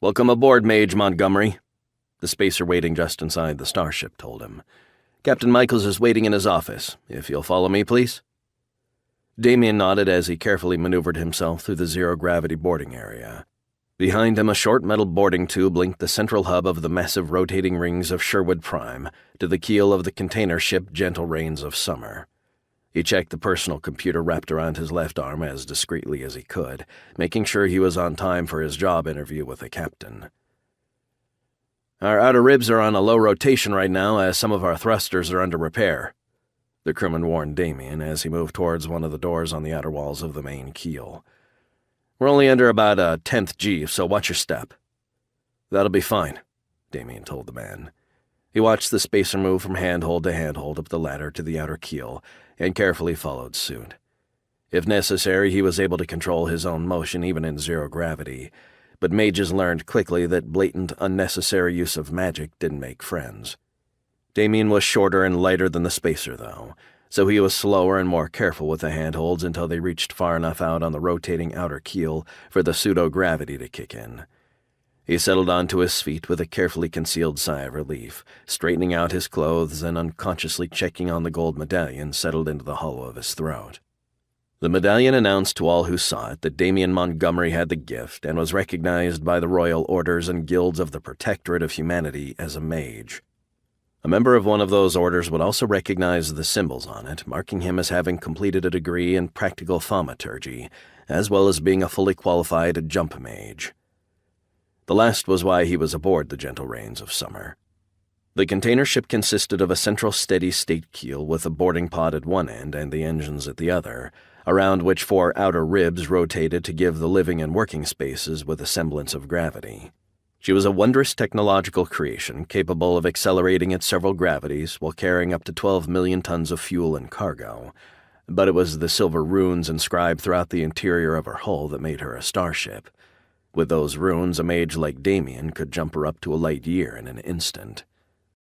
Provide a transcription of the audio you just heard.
"Welcome aboard, Mage Montgomery," the spacer waiting just inside the Starship told him. "Captain Michaels is waiting in his office. If you'll follow me, please." Damien nodded as he carefully maneuvered himself through the zero-gravity boarding area. Behind him, a short metal boarding tube linked the central hub of the massive rotating rings of Sherwood Prime to the keel of the container ship Gentle Rains of Summer. He checked the personal computer wrapped around his left arm as discreetly as he could, making sure he was on time for his job interview with the captain. "Our outer ribs are on a low rotation right now as some of our thrusters are under repair," the crewman warned Damien as he moved towards one of the doors on the outer walls of the main keel. "We're only under about a 10th G, so watch your step." "That'll be fine," Damien told the man. He watched the spacer move from handhold to handhold up the ladder to the outer keel and carefully followed suit. If necessary, he was able to control his own motion even in zero gravity, but mages learned quickly that blatant, unnecessary use of magic didn't make friends. Damien was shorter and lighter than the spacer, though, so he was slower and more careful with the handholds until they reached far enough out on the rotating outer keel for the pseudo-gravity to kick in. He settled onto his feet with a carefully concealed sigh of relief, straightening out his clothes and unconsciously checking on the gold medallion settled into the hollow of his throat. The medallion announced to all who saw it that Damien Montgomery had the gift and was recognized by the royal orders and guilds of the Protectorate of Humanity as a mage. A member of one of those orders would also recognize the symbols on it, marking him as having completed a degree in practical thaumaturgy, as well as being a fully qualified Jump Mage. The last was why he was aboard the Gentle Rains of Summer. The container ship consisted of a central steady-state keel with a boarding pod at one end and the engines at the other, around which 4 outer ribs rotated to give the living and working spaces with a semblance of gravity. She was a wondrous technological creation capable of accelerating at several gravities while carrying up to 12 million tons of fuel and cargo, but it was the silver runes inscribed throughout the interior of her hull that made her a starship. With those runes, a mage like Damien could jump her up to a light year in an instant.